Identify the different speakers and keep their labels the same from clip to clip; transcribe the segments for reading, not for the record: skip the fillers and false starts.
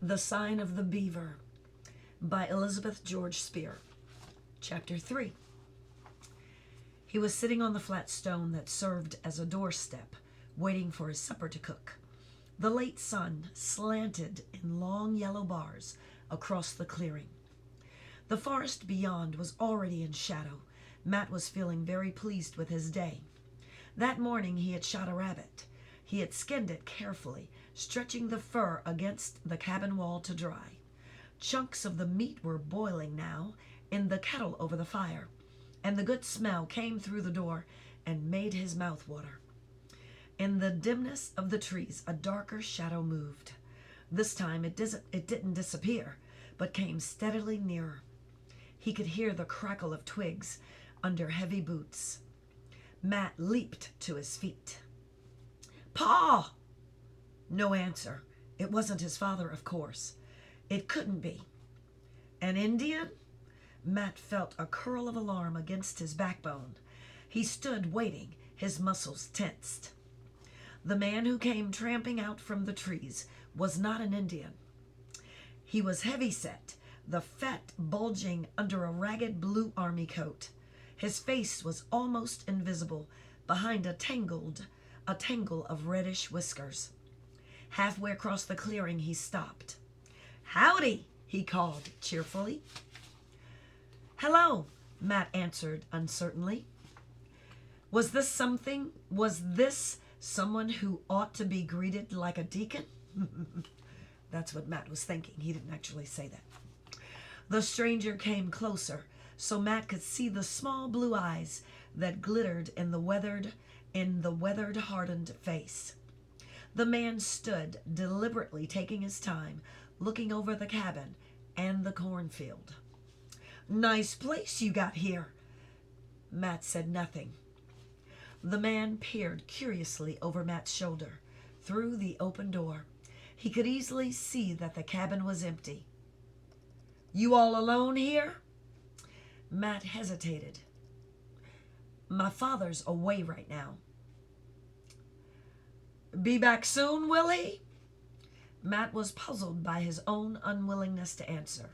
Speaker 1: The Sign of the Beaver by Elizabeth George Speare. Chapter 3. He was sitting on the flat stone that served as a doorstep, waiting for his supper to cook. The late sun slanted in long yellow bars across the clearing. The forest beyond was already in shadow. Matt was feeling very pleased with his day. That morning he had shot a rabbit. He had skinned it carefully, stretching the fur against the cabin wall to dry. Chunks of the meat were boiling now in the kettle over the fire, and the good smell came through the door and made his mouth water. In the dimness of the trees, a darker shadow moved. This time it didn't disappear, but came steadily nearer. He could hear the crackle of twigs under heavy boots. Matt leaped to his feet. "Pa!" No answer. It wasn't his father, of course. It couldn't be. An Indian? Matt felt a curl of alarm against his backbone. He stood waiting, his muscles tensed. The man who came tramping out from the trees was not an Indian. He was heavy-set, the fat bulging under a ragged blue army coat. His face was almost invisible behind a tangle of reddish whiskers. Halfway across the clearing, he stopped. "Howdy," he called cheerfully. "Hello," Matt answered uncertainly. Was this someone who ought to be greeted like a deacon? That's what Matt was thinking. He didn't actually say that. The stranger came closer, so Matt could see the small blue eyes that glittered in the weathered, hardened face. The man stood, deliberately taking his time, looking over the cabin and the cornfield. "Nice place you got here." Matt said nothing. The man peered curiously over Matt's shoulder, through the open door. He could easily see that the cabin was empty. "You all alone here?" Matt hesitated. "My father's away right now." "Be back soon, will he?" Matt was puzzled by his own unwillingness to answer.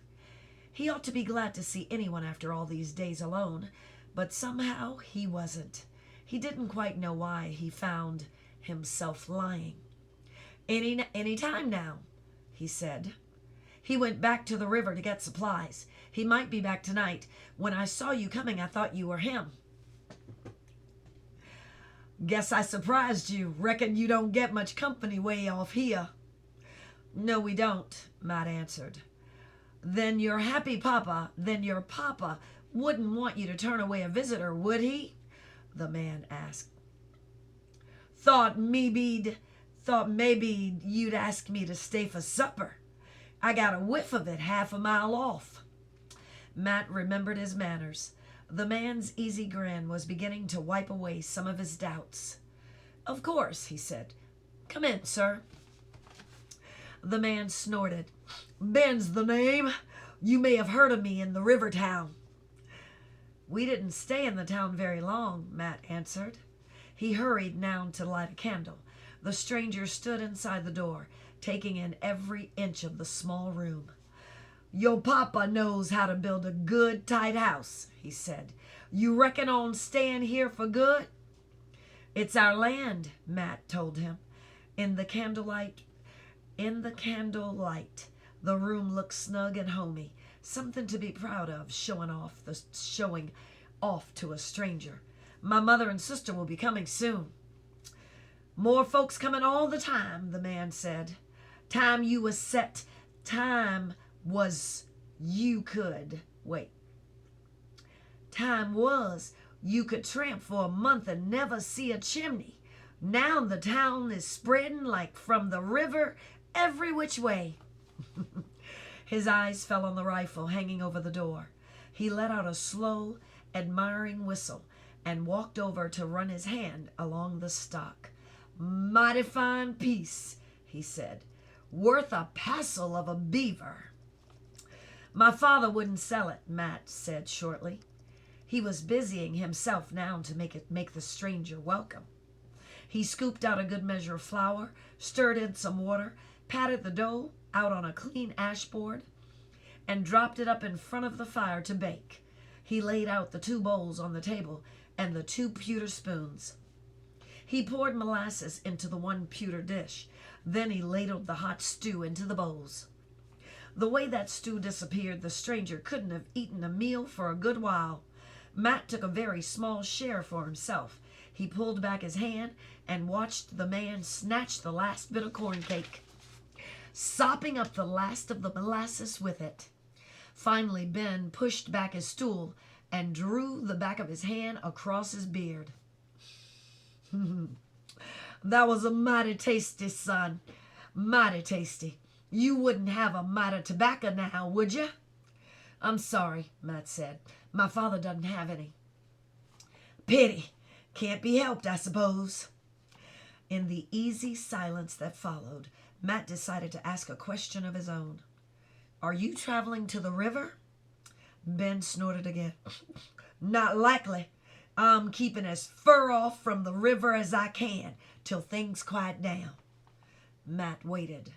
Speaker 1: He ought to be glad to see anyone after all these days alone, but somehow he wasn't. He didn't quite know why he found himself lying. Any time now," he said. "He went back to the river to get supplies. He might be back tonight. When I saw you coming, I thought you were him." "Guess I surprised you. Reckon you don't get much company way off here." "No, we don't," Matt answered. Then your papa wouldn't want you to turn away a visitor, would he?" the man asked. Thought maybe you'd ask me to stay for supper. I got a whiff of it half a mile off." Matt remembered his manners. The man's easy grin was beginning to wipe away some of his doubts. "Of course," he said. "Come in, sir." The man snorted. "Ben's the name. You may have heard of me in the river town." "We didn't stay in the town very long," Matt answered. He hurried now to light a candle. The stranger stood inside the door, taking in every inch of the small room. "Your papa knows how to build a good, tight house," he said. "You reckon on staying here for good?" "It's our land," Matt told him. In the candlelight, the room looked snug and homey, something to be proud of, showing off to a stranger. "My mother and sister will be coming soon." "More folks coming all the time," the man said. Time was you could tramp for a month and never see a chimney. Now the town is spreading like from the river every which way." His eyes fell on the rifle hanging over the door. He let out a slow, admiring whistle and walked over to run his hand along the stock. "Mighty fine piece," he said. "Worth a passel of a beaver." "My father wouldn't sell it," Matt said shortly. He was busying himself now to make the stranger welcome. He scooped out a good measure of flour, stirred in some water, patted the dough out on a clean ash board, and dropped it up in front of the fire to bake. He laid out the 2 bowls on the table and the 2 pewter spoons. He poured molasses into the 1 pewter dish. Then he ladled the hot stew into the bowls. The way that stew disappeared, the stranger couldn't have eaten a meal for a good while. Matt took a very small share for himself. He pulled back his hand and watched the man snatch the last bit of corn cake, sopping up the last of the molasses with it. Finally, Ben pushed back his stool and drew the back of his hand across his beard. That was a mighty tasty, son. Mighty tasty. You wouldn't have a mite of tobacco now, would you? I'm sorry, Matt said. My father doesn't have any. Pity. Can't be helped, I suppose. In the easy silence that followed, Matt decided to ask a question of his own. Are you traveling to the river? Ben snorted again. Not likely. I'm keeping as far off from the river as I can till things quiet down. Matt waited.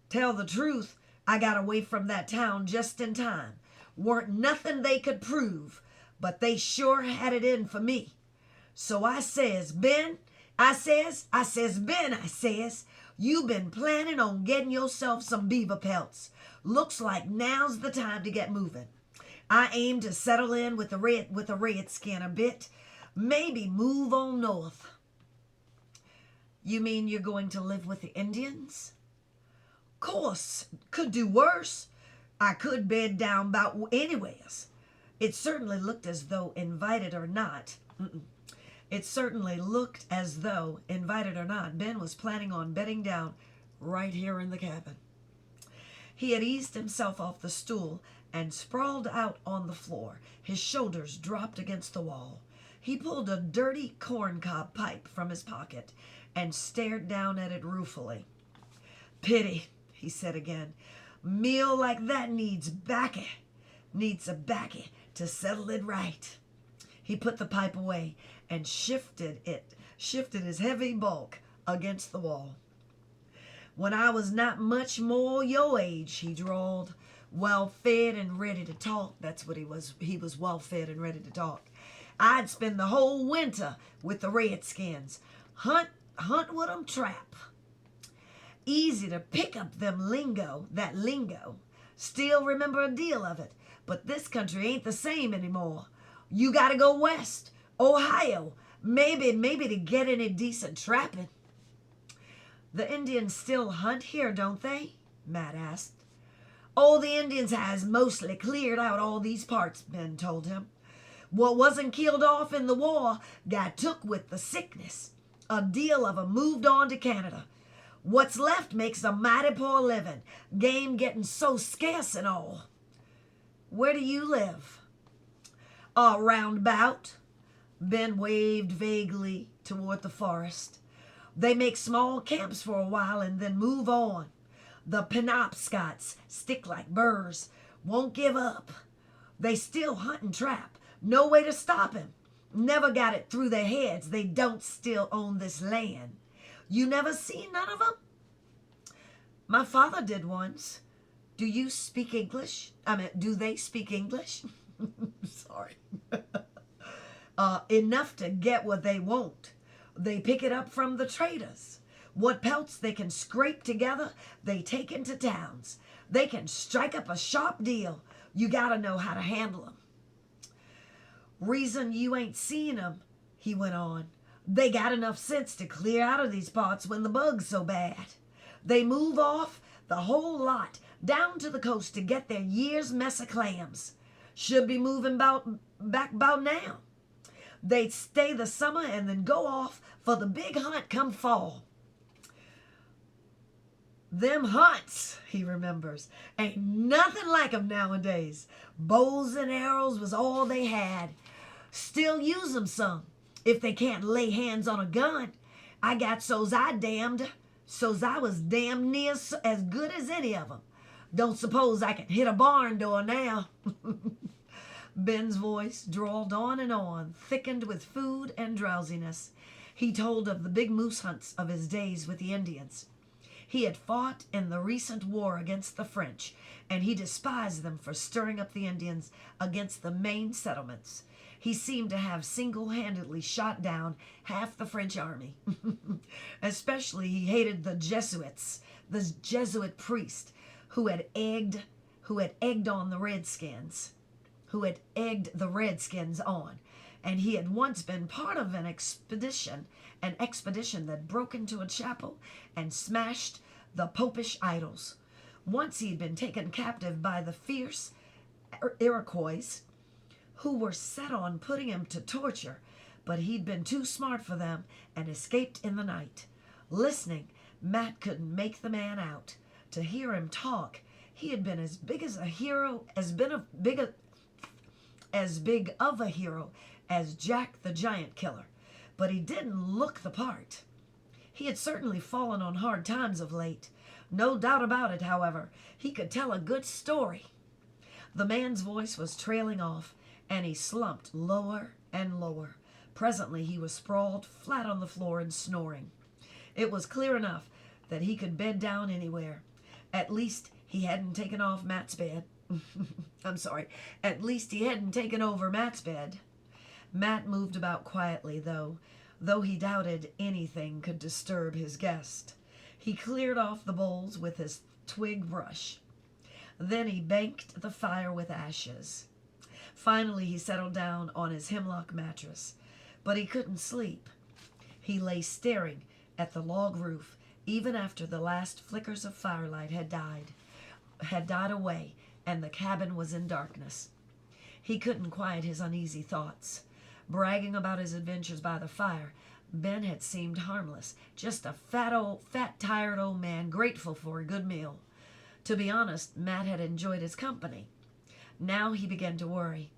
Speaker 1: Tell the truth, I got away from that town just in time. Weren't nothing they could prove, but they sure had it in for me. So I says, Ben, you been planning on getting yourself some beaver pelts. Looks like now's the time to get moving. I aim to settle in with a redskin a bit. Maybe move on north. You mean you're going to live with the Indians? Course, could do worse. I could bed down about anywheres. It certainly looked as though, invited or not, Ben was planning on bedding down right here in the cabin. He had eased himself off the stool and sprawled out on the floor, his shoulders dropped against the wall. He pulled a dirty corncob pipe from his pocket and stared down at it ruefully. Pity, he said again. Meal like that needs a baccy to settle it right. He put the pipe away and shifted his heavy bulk against the wall. When I was not much more your age, he drawled, well-fed and ready to talk. That's what he was. He was well-fed and ready to talk. I'd spend the whole winter with the redskins. Hunt with 'em, trap. Easy to pick up that lingo. Still remember a deal of it, but this country ain't the same anymore. You gotta go west, Ohio, maybe to get any decent trapping. The Indians still hunt here, don't they? Matt asked. Oh, the Indians has mostly cleared out all these parts, Ben told him. What wasn't killed off in the war got took with the sickness. A deal of 'em moved on to Canada. What's left makes a mighty poor living, game getting so scarce and all. Where do you live? Roundabout. Ben waved vaguely toward the forest. They make small camps for a while and then move on. The Penobscots stick like burrs, won't give up. They still hunt and trap, no way to stop 'em. Never got it through their heads they don't still own this land. You never seen none of 'em? My father did once. Do you speak English? Do they speak English? Sorry. Enough to get what they want. They pick it up from the traders. What pelts they can scrape together, they take into towns. They can strike up a sharp deal. You gotta know how to handle 'em. Reason you ain't seen 'em, he went on. They got enough sense to clear out of these parts when the bug's so bad. They move off, the whole lot, down to the coast to get their year's mess of clams. Should be moving back about now. They'd stay the summer and then go off for the big hunt come fall. Them hunts, he remembers, ain't nothing like 'em nowadays. Bows and arrows was all they had. Still use 'em some, if they can't lay hands on a gun. I got so's I was damn near as good as any of 'em. Don't suppose I can hit a barn door now. Ben's voice drawled on, thickened with food and drowsiness. He told of the big moose hunts of his days with the Indians. He had fought in the recent war against the French, and he despised them for stirring up the Indians against the main settlements. He seemed to have single-handedly shot down half the French army. Especially he hated the Jesuits, the Jesuit priest who had egged on the Redskins, who had egged the Redskins on. And he had once been part of an expedition that broke into a chapel and smashed the popish idols. Once he had been taken captive by the fierce Iroquois, who were set on putting him to torture, but he'd been too smart for them and escaped in the night. Listening, Matt couldn't make the man out. To hear him talk, he had been as big of a hero as Jack the Giant Killer, but he didn't look the part. He had certainly fallen on hard times of late. No doubt about it, however, he could tell a good story. The man's voice was trailing off, and he slumped lower and lower. Presently he was sprawled flat on the floor and snoring. It was clear enough that he could bed down anywhere. At least he hadn't taken off Matt's bed. At least he hadn't taken over Matt's bed. Matt moved about quietly, though he doubted anything could disturb his guest. He cleared off the bowls with his twig brush. Then he banked the fire with ashes. Finally, he settled down on his hemlock mattress, but he couldn't sleep. He lay staring at the log roof even after the last flickers of firelight had died away and the cabin was in darkness. He couldn't quiet his uneasy thoughts. Bragging about his adventures by the fire, Ben had seemed harmless, just a fat, tired old man grateful for a good meal. To be honest, Matt had enjoyed his company. Now he began to worry.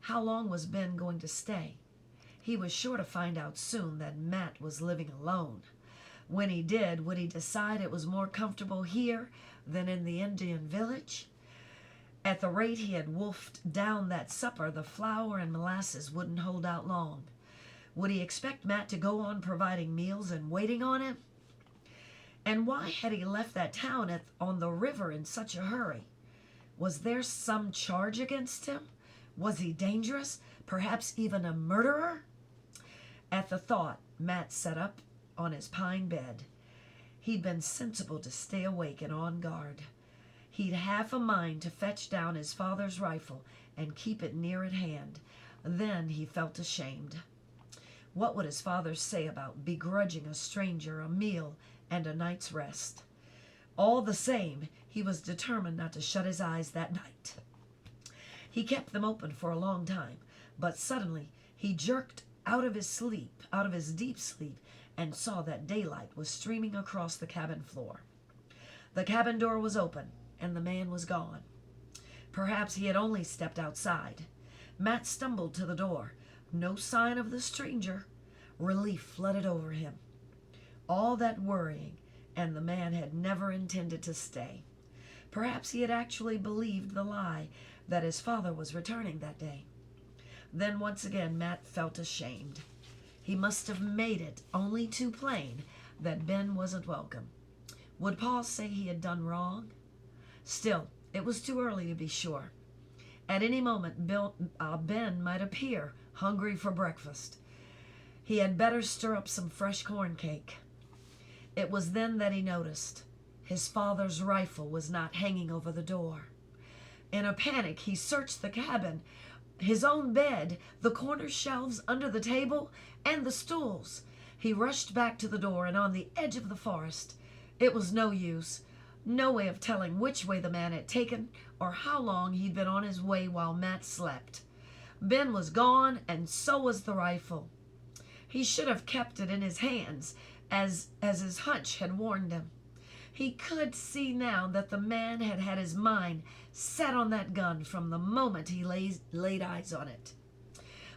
Speaker 1: How long was Ben going to stay? He was sure to find out soon that Matt was living alone. When he did, would he decide it was more comfortable here than in the Indian village? At the rate he had wolfed down that supper, the flour and molasses wouldn't hold out long. Would he expect Matt to go on providing meals and waiting on him? And why had he left that town on the river in such a hurry? Was there some charge against him? Was he dangerous? Perhaps even a murderer? At the thought, Matt sat up on his pine bed. He'd been sensible to stay awake and on guard. He'd half a mind to fetch down his father's rifle and keep it near at hand. Then he felt ashamed. What would his father say about begrudging a stranger a meal and a night's rest? All the same, he was determined not to shut his eyes that night. He kept them open for a long time, but suddenly he jerked out of his deep sleep, and saw that daylight was streaming across the cabin floor. The cabin door was open, and the man was gone. Perhaps he had only stepped outside. Matt stumbled to the door. No sign of the stranger. Relief flooded over him. All that worrying, and the man had never intended to stay. Perhaps he had actually believed the lie that his father was returning that day. Then once again Matt felt ashamed. He must have made it only too plain that Ben wasn't welcome. Would Paul say he had done wrong? Still, it was too early to be sure. At any moment, Ben might appear, hungry for breakfast. He had better stir up some fresh corn cake. It was then that he noticed his father's rifle was not hanging over the door. In a panic, he searched the cabin, his own bed, the corner shelves under the table, and the stools. He rushed back to the door, and on the edge of the forest. It was no use. No way of telling which way the man had taken or how long he'd been on his way while Matt slept. Ben was gone, and so was the rifle. He should have kept it in his hands, as his hunch had warned him. He could see now that the man had had his mind set on that gun from the moment he laid eyes on it.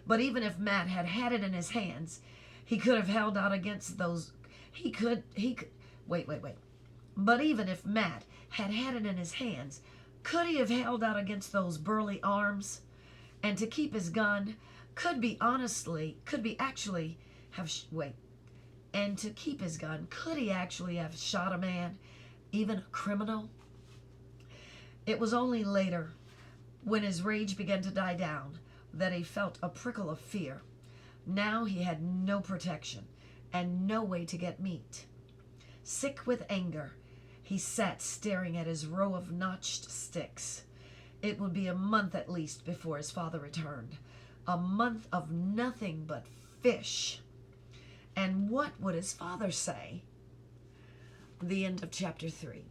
Speaker 1: But even if Matt had had it in his hands, he could have held out against those... Wait. But even if Matt had had it in his hands, could he have held out against those burly arms? And to keep his gun, could he actually have shot a man even a criminal? It was only later, when his rage began to die down, that he felt a prickle of fear. Now he had no protection and no way to get meat. Sick with anger, he sat staring at his row of notched sticks. It would be a month at least before his father returned. A month of nothing but fish. And what would his father say? The end of chapter 3.